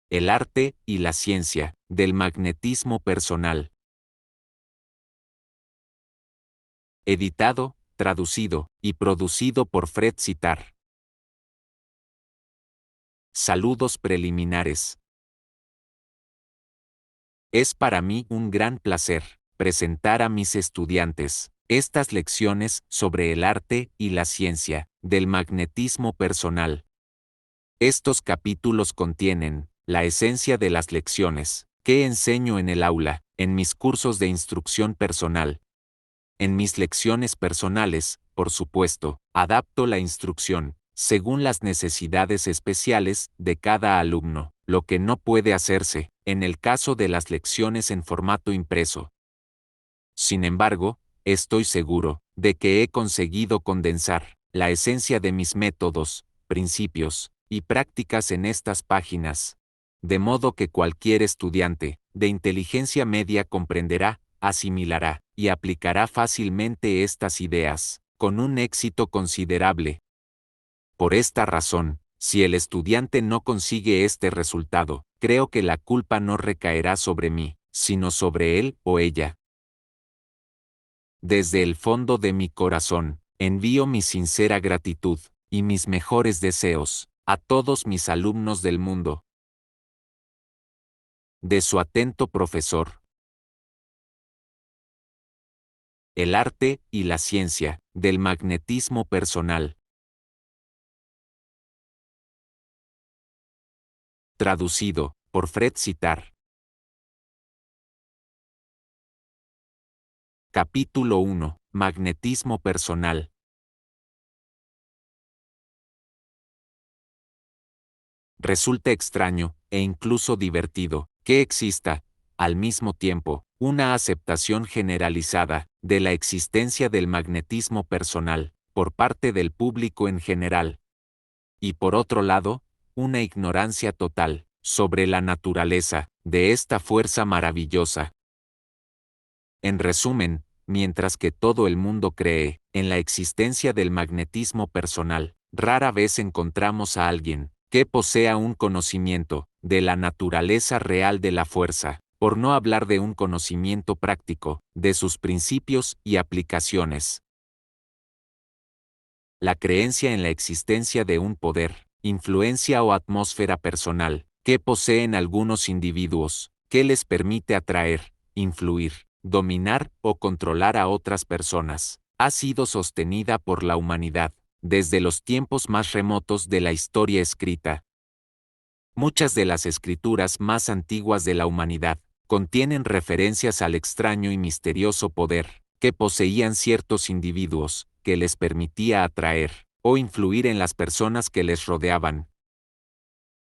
El arte y la ciencia del magnetismo personal. Editado, traducido y producido por Fred Sitar. Saludos preliminares. Es para mí un gran placer presentar a mis estudiantes estas lecciones sobre el arte y la ciencia del magnetismo personal. Estos capítulos contienen la esencia de las lecciones que enseño en el aula, en mis cursos de instrucción personal. En mis lecciones personales, por supuesto, adapto la instrucción según las necesidades especiales de cada alumno, lo que no puede hacerse en el caso de las lecciones en formato impreso. Sin embargo, estoy seguro de que he conseguido condensar la esencia de mis métodos, principios y prácticas en estas páginas, de modo que cualquier estudiante de inteligencia media comprenderá, asimilará y aplicará fácilmente estas ideas, con un éxito considerable. Por esta razón, si el estudiante no consigue este resultado, creo que la culpa no recaerá sobre mí, sino sobre él o ella. Desde el fondo de mi corazón, envío mi sincera gratitud y mis mejores deseos a todos mis alumnos del mundo. De su atento profesor. El arte y la ciencia del magnetismo personal. Traducido por Fred Sitar. Capítulo 1. Magnetismo personal. Resulta extraño, e incluso divertido, que exista, al mismo tiempo, una aceptación generalizada de la existencia del magnetismo personal, por parte del público en general. Y por otro lado, una ignorancia total sobre la naturaleza de esta fuerza maravillosa. En resumen, mientras que todo el mundo cree en la existencia del magnetismo personal, rara vez encontramos a alguien que posea un conocimiento de la naturaleza real de la fuerza, por no hablar de un conocimiento práctico de sus principios y aplicaciones. La creencia en la existencia de un poder, influencia o atmósfera personal que poseen algunos individuos, que les permite atraer, influir, dominar o controlar a otras personas, ha sido sostenida por la humanidad desde los tiempos más remotos de la historia escrita. Muchas de las escrituras más antiguas de la humanidad contienen referencias al extraño y misterioso poder que poseían ciertos individuos, que les permitía atraer o influir en las personas que les rodeaban.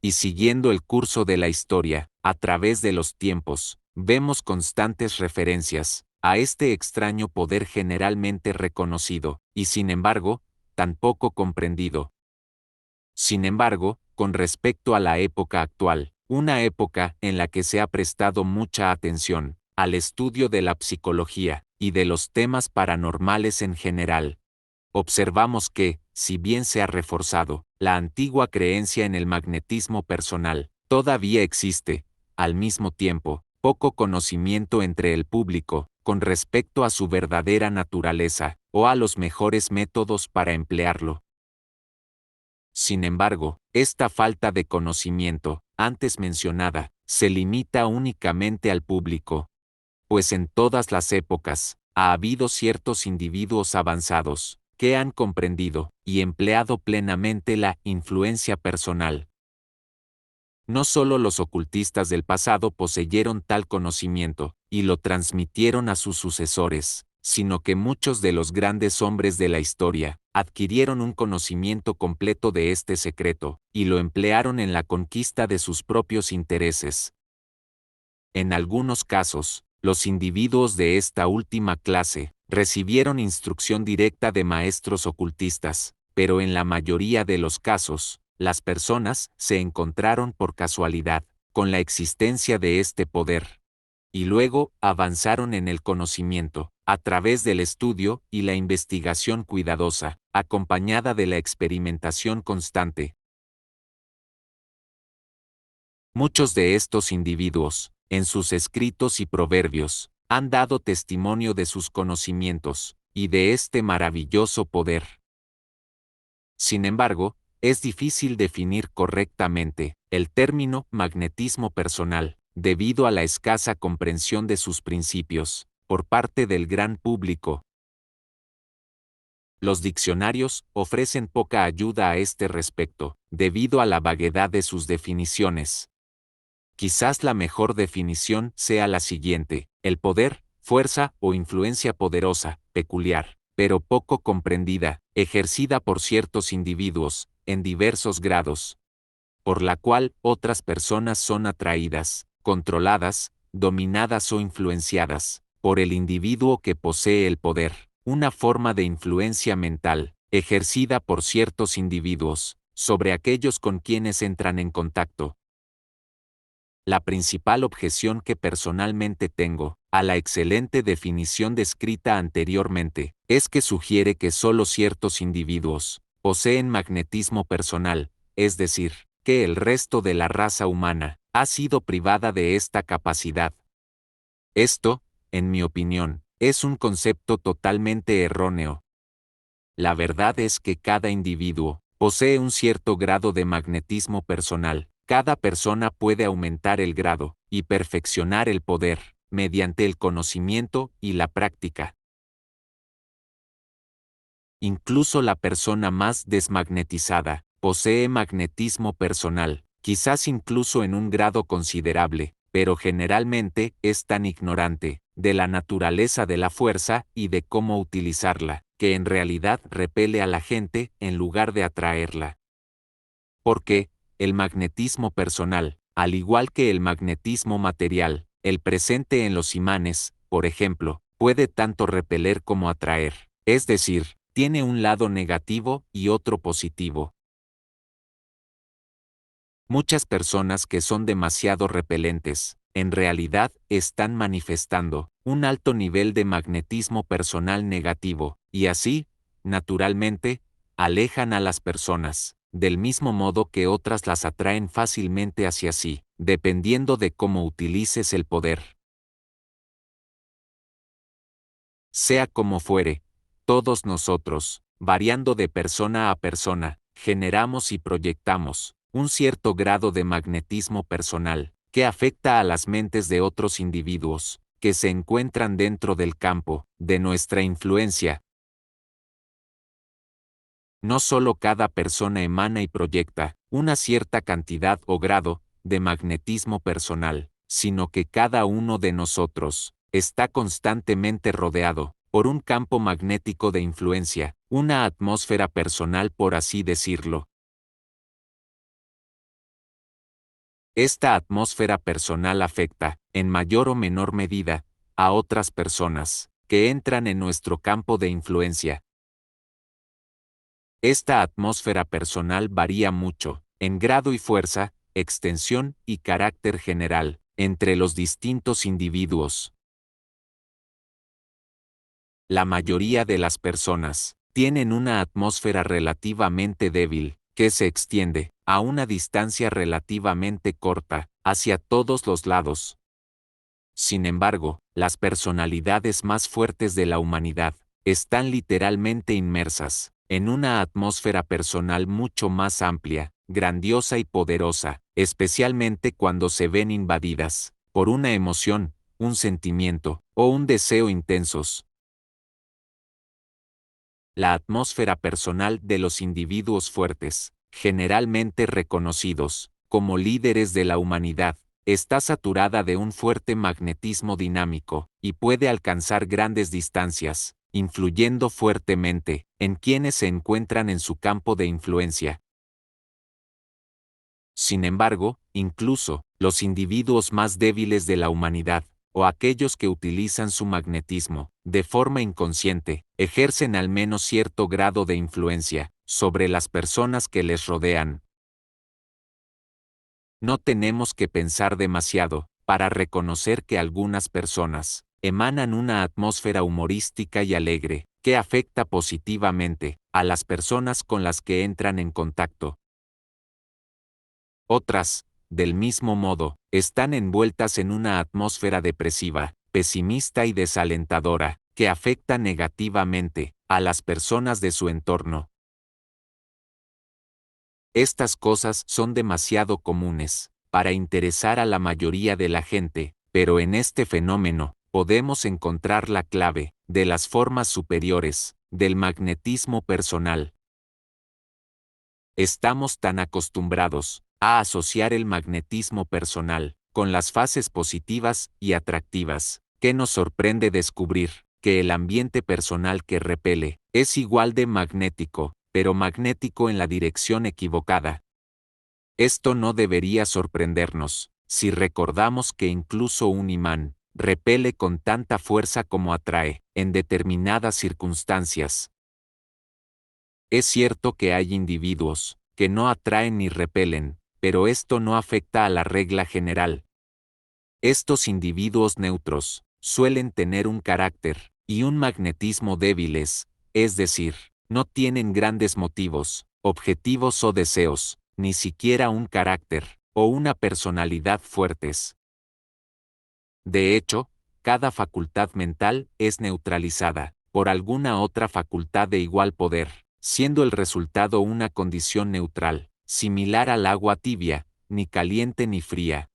Y siguiendo el curso de la historia, a través de los tiempos, vemos constantes referencias a este extraño poder generalmente reconocido, y sin embargo, tan poco comprendido. Sin embargo, con respecto a la época actual, una época en la que se ha prestado mucha atención al estudio de la psicología y de los temas paranormales en general, observamos que, si bien se ha reforzado la antigua creencia en el magnetismo personal, todavía existe, al mismo tiempo, poco conocimiento entre el público con respecto a su verdadera naturaleza o a los mejores métodos para emplearlo. Sin embargo, esta falta de conocimiento, antes mencionada, se limita únicamente al público, pues en todas las épocas, ha habido ciertos individuos avanzados, que han comprendido y empleado plenamente la influencia personal. No solo los ocultistas del pasado poseyeron tal conocimiento, y lo transmitieron a sus sucesores, sino que muchos de los grandes hombres de la historia adquirieron un conocimiento completo de este secreto, y lo emplearon en la conquista de sus propios intereses. En algunos casos, los individuos de esta última clase recibieron instrucción directa de maestros ocultistas, pero en la mayoría de los casos, las personas se encontraron por casualidad con la existencia de este poder. Y luego avanzaron en el conocimiento, a través del estudio y la investigación cuidadosa, acompañada de la experimentación constante. Muchos de estos individuos, en sus escritos y proverbios, han dado testimonio de sus conocimientos, y de este maravilloso poder. Sin embargo, es difícil definir correctamente el término magnetismo personal, debido a la escasa comprensión de sus principios, por parte del gran público. Los diccionarios ofrecen poca ayuda a este respecto, debido a la vaguedad de sus definiciones. Quizás la mejor definición sea la siguiente: el poder, fuerza o influencia poderosa, peculiar, pero poco comprendida, ejercida por ciertos individuos, en diversos grados, por la cual otras personas son atraídas, controladas, dominadas o influenciadas, por el individuo que posee el poder, una forma de influencia mental, ejercida por ciertos individuos, sobre aquellos con quienes entran en contacto. La principal objeción que personalmente tengo a la excelente definición descrita anteriormente es que sugiere que solo ciertos individuos poseen magnetismo personal, es decir, que el resto de la raza humana ha sido privada de esta capacidad. Esto, en mi opinión, es un concepto totalmente erróneo. La verdad es que cada individuo posee un cierto grado de magnetismo personal. Cada persona puede aumentar el grado y perfeccionar el poder mediante el conocimiento y la práctica. Incluso la persona más desmagnetizada posee magnetismo personal, quizás incluso en un grado considerable, pero generalmente es tan ignorante de la naturaleza de la fuerza y de cómo utilizarla, que en realidad repele a la gente en lugar de atraerla. Porque el magnetismo personal, al igual que el magnetismo material, el presente en los imanes, por ejemplo, puede tanto repeler como atraer, es decir, tiene un lado negativo y otro positivo. Muchas personas que son demasiado repelentes, en realidad están manifestando un alto nivel de magnetismo personal negativo, y así, naturalmente, alejan a las personas, del mismo modo que otras las atraen fácilmente hacia sí, dependiendo de cómo utilices el poder. Sea como fuere, todos nosotros, variando de persona a persona, generamos y proyectamos un cierto grado de magnetismo personal, que afecta a las mentes de otros individuos, que se encuentran dentro del campo de nuestra influencia. No solo cada persona emana y proyecta una cierta cantidad o grado de magnetismo personal, sino que cada uno de nosotros está constantemente rodeado por un campo magnético de influencia, una atmósfera personal, por así decirlo. Esta atmósfera personal afecta, en mayor o menor medida, a otras personas que entran en nuestro campo de influencia. Esta atmósfera personal varía mucho, en grado y fuerza, extensión y carácter general, entre los distintos individuos. La mayoría de las personas tienen una atmósfera relativamente débil, que se extiende, a una distancia relativamente corta, hacia todos los lados. Sin embargo, las personalidades más fuertes de la humanidad están literalmente inmersas en una atmósfera personal mucho más amplia, grandiosa y poderosa, especialmente cuando se ven invadidas por una emoción, un sentimiento o un deseo intensos. La atmósfera personal de los individuos fuertes, generalmente reconocidos como líderes de la humanidad, está saturada de un fuerte magnetismo dinámico, y puede alcanzar grandes distancias, influyendo fuertemente en quienes se encuentran en su campo de influencia. Sin embargo, incluso los individuos más débiles de la humanidad, o aquellos que utilizan su magnetismo de forma inconsciente, ejercen al menos cierto grado de influencia sobre las personas que les rodean. No tenemos que pensar demasiado para reconocer que algunas personas emanan una atmósfera humorística y alegre, que afecta positivamente a las personas con las que entran en contacto. Otras, del mismo modo, están envueltas en una atmósfera depresiva, pesimista y desalentadora, que afecta negativamente a las personas de su entorno. Estas cosas son demasiado comunes para interesar a la mayoría de la gente, pero en este fenómeno podemos encontrar la clave de las formas superiores del magnetismo personal. Estamos tan acostumbrados a asociar el magnetismo personal con las fases positivas y atractivas, que nos sorprende descubrir que el ambiente personal que repele es igual de magnético, pero magnético en la dirección equivocada. Esto no debería sorprendernos, si recordamos que incluso un imán repele con tanta fuerza como atrae, en determinadas circunstancias. Es cierto que hay individuos que no atraen ni repelen, pero esto no afecta a la regla general. Estos individuos neutros suelen tener un carácter y un magnetismo débiles, es decir, no tienen grandes motivos, objetivos o deseos, ni siquiera un carácter o una personalidad fuertes. De hecho, cada facultad mental es neutralizada por alguna otra facultad de igual poder, siendo el resultado una condición neutral, similar al agua tibia, ni caliente ni fría.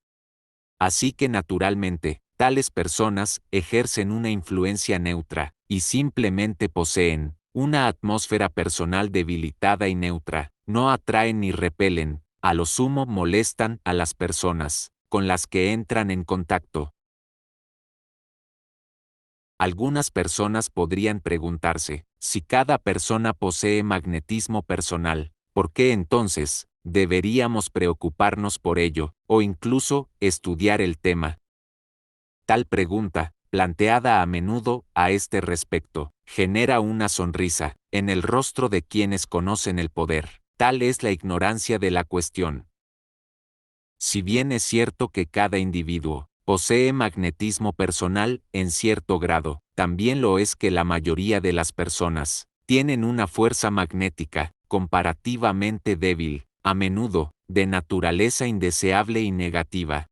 Así que naturalmente, tales personas ejercen una influencia neutra, y simplemente poseen una atmósfera personal debilitada y neutra, no atraen ni repelen, a lo sumo molestan a las personas con las que entran en contacto. Algunas personas podrían preguntarse, si cada persona posee magnetismo personal, ¿por qué entonces deberíamos preocuparnos por ello, o incluso estudiar el tema? Tal pregunta, planteada a menudo a este respecto, genera una sonrisa en el rostro de quienes conocen el poder. Tal es la ignorancia de la cuestión. Si bien es cierto que cada individuo posee magnetismo personal en cierto grado, también lo es que la mayoría de las personas tienen una fuerza magnética comparativamente débil, a menudo de naturaleza indeseable y negativa.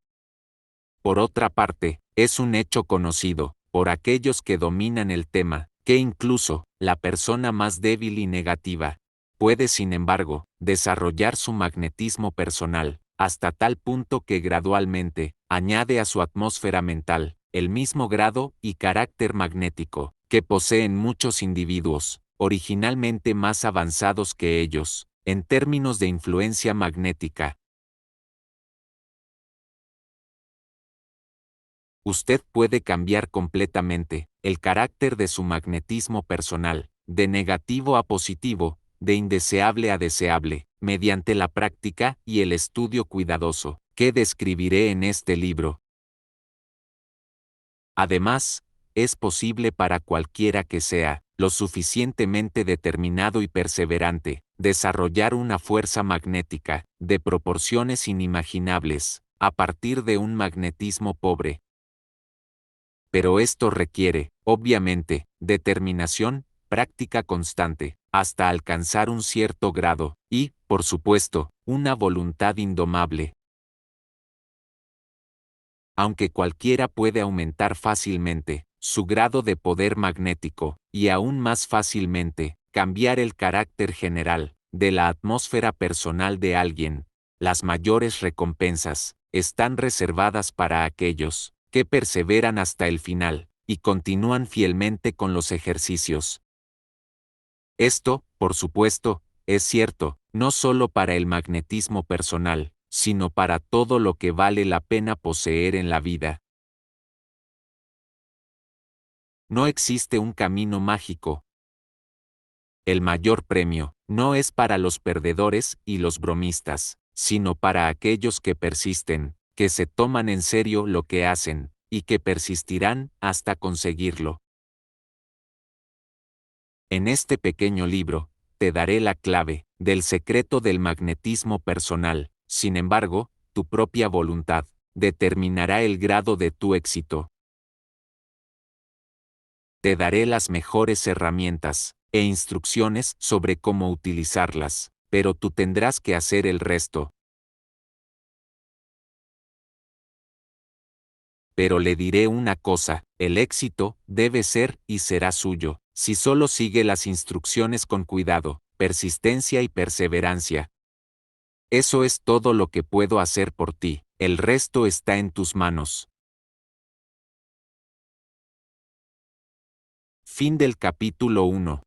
Por otra parte, es un hecho conocido, por aquellos que dominan el tema, que incluso la persona más débil y negativa puede, sin embargo, desarrollar su magnetismo personal, hasta tal punto que gradualmente añade a su atmósfera mental el mismo grado y carácter magnético que poseen muchos individuos, originalmente más avanzados que ellos, en términos de influencia magnética. Usted puede cambiar completamente el carácter de su magnetismo personal, de negativo a positivo, de indeseable a deseable, mediante la práctica y el estudio cuidadoso, que describiré en este libro. Además, es posible para cualquiera que sea lo suficientemente determinado y perseverante, desarrollar una fuerza magnética, de proporciones inimaginables, a partir de un magnetismo pobre. Pero esto requiere, obviamente, determinación, práctica constante, hasta alcanzar un cierto grado, y, por supuesto, una voluntad indomable. Aunque cualquiera puede aumentar fácilmente su grado de poder magnético, y aún más fácilmente, cambiar el carácter general de la atmósfera personal de alguien, las mayores recompensas están reservadas para aquellos que perseveran hasta el final y continúan fielmente con los ejercicios. Esto, por supuesto, es cierto, no solo para el magnetismo personal, sino para todo lo que vale la pena poseer en la vida. No existe un camino mágico. El mayor premio no es para los perdedores y los bromistas, sino para aquellos que persisten, que se toman en serio lo que hacen, y que persistirán hasta conseguirlo. En este pequeño libro, te daré la clave del secreto del magnetismo personal. Sin embargo, tu propia voluntad determinará el grado de tu éxito. Te daré las mejores herramientas e instrucciones sobre cómo utilizarlas, pero tú tendrás que hacer el resto. Pero le diré una cosa, el éxito debe ser y será suyo, si solo sigue las instrucciones con cuidado, persistencia y perseverancia. Eso es todo lo que puedo hacer por ti, el resto está en tus manos. Fin del capítulo 1.